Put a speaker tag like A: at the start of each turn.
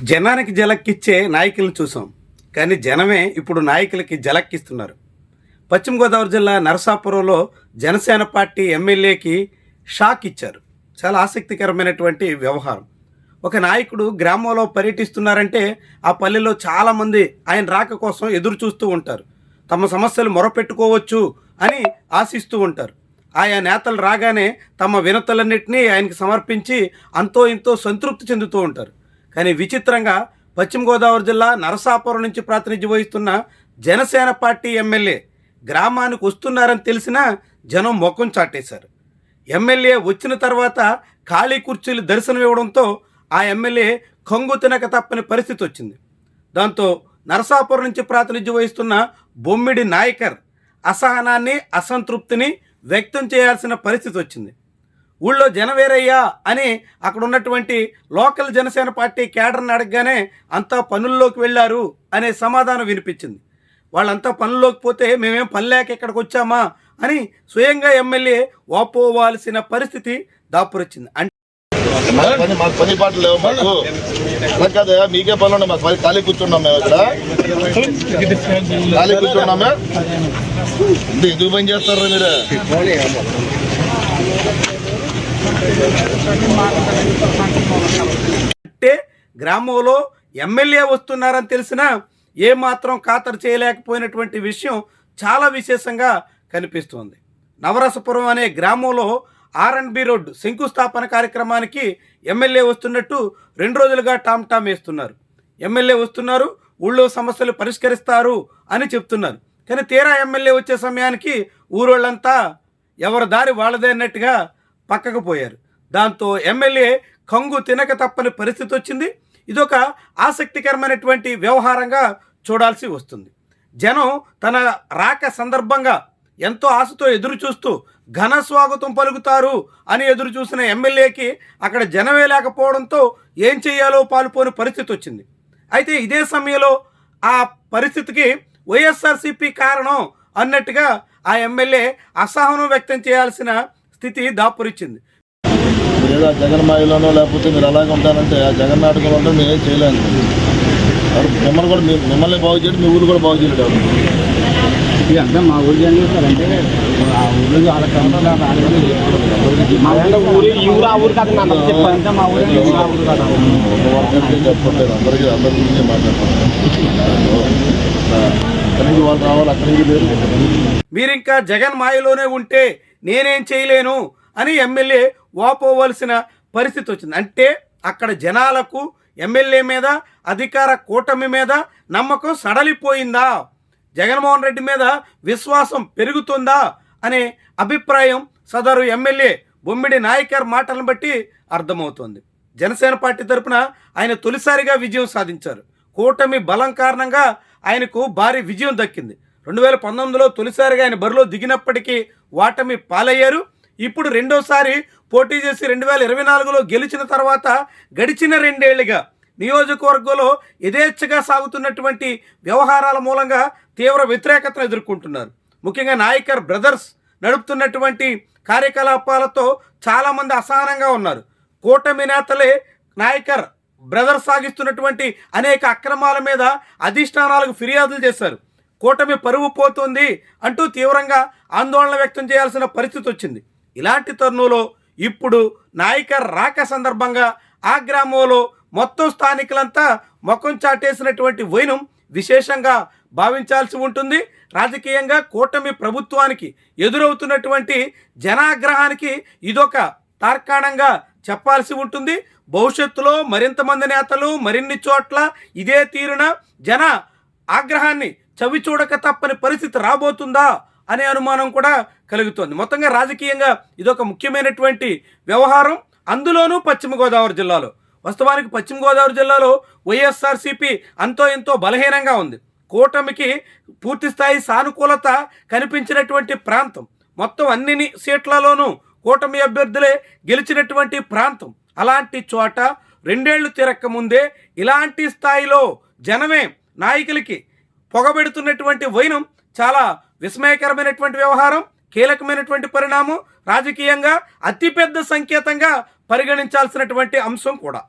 A: జనానికి జలక్కిచ్చే నాయకులను చూసాం, కానీ జనమే ఇప్పుడు నాయకులకి జలక్కిస్తున్నారు. పశ్చిమ గోదావరి జిల్లా నరసాపురంలో జనసేన పార్టీ ఎమ్మెల్యేకి షాక్ ఇచ్చారు. చాలా ఆసక్తికరమైనటువంటి వ్యవహారం. ఒక నాయకుడు గ్రామంలో పర్యటిస్తున్నారంటే ఆ పల్లెలో చాలామంది ఆయన రాక కోసం ఎదురు చూస్తూ ఉంటారు. తమ సమస్యలు మొరపెట్టుకోవచ్చు అని ఆశిస్తూ ఉంటారు. ఆయా నేతలు రాగానే తమ వినతులన్నింటినీ ఆయనకి సమర్పించి అంతో ఇంతో సంతృప్తి చెందుతూ ఉంటారు. కానీ విచిత్రంగా పశ్చిమ గోదావరి జిల్లా నరసాపురం నుంచి ప్రాతినిధ్యం వహిస్తున్న జనసేన పార్టీ ఎమ్మెల్యే గ్రామానికి వస్తున్నారని తెలిసినా జనం ముఖం చాటేశారు. ఎమ్మెల్యే వచ్చిన తర్వాత ఖాళీ కుర్చీలు దర్శనం ఇవ్వడంతో ఆ ఎమ్మెల్యే కంగు తినక తప్పని పరిస్థితి వచ్చింది. దాంతో నరసాపురం నుంచి ప్రాతినిధ్యం వహిస్తున్న బొమ్మిడి నాయకర్ అసహనాన్ని, అసంతృప్తిని వ్యక్తం చేయాల్సిన పరిస్థితి వచ్చింది. ఊళ్ళో జనవేరయ్యా అని అక్కడ ఉన్నటువంటి లోకల్ జనసేన పార్టీ కేడర్ని అడగగానే అంతా పనుల్లోకి వెళ్ళారు అనే సమాధానం వినిపించింది. వాళ్ళంతా పనుల్లోకి పోతే మేమేం పని లేక ఇక్కడికి వచ్చామా అని స్వయంగా ఎమ్మెల్యే వాపోవాల్సిన పరిస్థితి దాపురొచ్చింది.
B: మాకు పని పాటలు లేవు, మాకు కదా మీకే పనులు ఉన్నాయి. మాకు ఖాళీ కూర్చున్నాం, మేము ఇక్కడ ఖాళీ కూర్చున్నామే. ఎందుకు పని చేస్తారు మీరు?
A: అంటే గ్రామంలో ఎమ్మెల్యే వస్తున్నారని తెలిసినా ఏమాత్రం ఖాతరు చేయలేకపోయినటువంటి విషయం చాలా విశేషంగా కనిపిస్తుంది. నవరసపురం అనే గ్రామంలో R&B రోడ్డు శంకుస్థాపన కార్యక్రమానికి ఎమ్మెల్యే వస్తున్నట్టు 2 రోజులుగా టామ్ వేస్తున్నారు. ఎమ్మెల్యే వస్తున్నారు, ఊళ్ళో సమస్యలు పరిష్కరిస్తారు అని చెప్తున్నారు. కానీ తీరా ఎమ్మెల్యే వచ్చే సమయానికి ఊరోళ్ళంతా ఎవరి దారి వాళ్ళదే అన్నట్టుగా పక్కకు పోయారు. దాంతో ఎమ్మెల్యే కంగు తినక తప్పని పరిస్థితి వచ్చింది. ఇదొక ఆసక్తికరమైనటువంటి వ్యవహారంగా చూడాల్సి వస్తుంది. జనం తన రాక సందర్భంగా ఎంతో ఆశతో ఎదురు చూస్తూ ఘన స్వాగతం పలుకుతారు అని ఎదురు చూసిన ఎమ్మెల్యేకి అక్కడ జనమే లేకపోవడంతో ఏం చేయాలో పాలుపోని పరిస్థితి వచ్చింది. అయితే ఇదే సమయంలో ఆ పరిస్థితికి వైఎస్ఆర్సీపీ కారణం అన్నట్టుగా ఆ ఎమ్మెల్యే అసహనం వ్యక్తం చేయాల్సిన స్థితి దాపురిచ్చింది.
B: ఏదో జగన్ మాయలోనో లేకపోతే మీరు అలాగే ఉంటారంటే ఆ జగన్ నాటకం అంటే మేము ఏం చేయలేము. మిమ్మల్ని బాగు చేయడం, మీ ఊరు కూడా బాగు చేయడం.
C: అంటే మా ఊరు ఏం చేస్తారంటే ఆ ఊరు వాళ్ళ చెప్పాలంటే మా ఊరు
B: చెప్పట్లేదు. అందరి గురించి మాట్లాడుతున్నారు. అక్కడికి వాళ్ళు రావాలి, అక్కడికి లేదు.
A: మీరింకా జగన్ మాయలోనే ఉంటే నేనేం చేయలేను అని ఎమ్మెల్యే వాపోవలసిన పరిస్థితి వచ్చింది. అంటే అక్కడ జనాలకు ఎమ్మెల్యే మీద, అధికార కూటమి మీద నమ్మకం సడలిపోయిందా, జగన్మోహన్ రెడ్డి మీద విశ్వాసం పెరుగుతుందా అనే అభిప్రాయం సదరు ఎమ్మెల్యే బొమ్మిడి నాయకర్ మాటలను బట్టి అర్థమవుతోంది. జనసేన పార్టీ తరఫున ఆయన తొలిసారిగా విజయం సాధించారు. కూటమి బలం కారణంగా ఆయనకు భారీ విజయం దక్కింది. 2019లో తొలిసారిగా ఆయన బరిలో దిగినప్పటికీ వాటమి పాలయ్యారు. ఇప్పుడు రెండోసారి పోటీ చేసి 2024లో గెలిచిన తర్వాత గడిచిన 2 ఏళ్లుగా నియోజకవర్గంలో యథేచ్ఛగా సాగుతున్నటువంటి వ్యవహారాల మూలంగా తీవ్ర వ్యతిరేకతను ఎదుర్కొంటున్నారు. ముఖ్యంగా నాయకర్ బ్రదర్స్ నడుపుతున్నటువంటి కార్యకలాపాలతో చాలామంది అసహనంగా ఉన్నారు. కూటమి నేతలే నాయకర్ బ్రదర్స్ సాగిస్తున్నటువంటి అనేక అక్రమాల మీద అధిష్టానాలకు ఫిర్యాదులు చేశారు. కూటమి పరువు పోతుంది అంటూ తీవ్రంగా ఆందోళన వ్యక్తం చేయాల్సిన పరిస్థితి వచ్చింది. ఇలాంటి తరుణంలో ఇప్పుడు నాయకర్ రాక సందర్భంగా ఆ గ్రామంలో మొత్తం స్థానికులంతా ముఖం చాటేసినటువంటి వైనం విశేషంగా భావించాల్సి ఉంటుంది. రాజకీయంగా కూటమి ప్రభుత్వానికి ఎదురవుతున్నటువంటి జనాగ్రహానికి ఇదొక తార్కాణంగా చెప్పాల్సి ఉంటుంది. భవిష్యత్తులో మరింతమంది నేతలు మరిన్ని చోట్ల ఇదే తీరున జన ఆగ్రహాన్ని చవి చూడక తప్పని పరిస్థితి రాబోతుందా అనే అనుమానం కూడా కలుగుతోంది. మొత్తంగా రాజకీయంగా ఇదొక ముఖ్యమైనటువంటి వ్యవహారం, అందులోనూ పశ్చిమ గోదావరి జిల్లాలో. వాస్తవానికి పశ్చిమ గోదావరి జిల్లాలో వైఎస్ఆర్సీపీ అంతో ఎంతో బలహీనంగా ఉంది. కూటమికి పూర్తిస్థాయి సానుకూలత కనిపించినటువంటి ప్రాంతం, మొత్తం అన్ని సీట్లలోనూ కూటమి అభ్యర్థులే గెలిచినటువంటి ప్రాంతం. అలాంటి చోట 2 ఏళ్లు తిరక్క ముందే ఇలాంటి స్థాయిలో జనమే నాయకులకి పొగబెడుతున్నటువంటి వైనం చాలా విస్మయకరమైనటువంటి వ్యవహారం, కీలకమైనటువంటి పరిణామం, రాజకీయంగా అతిపెద్ద సంకేతంగా పరిగణించాల్సినటువంటి అంశం కూడా.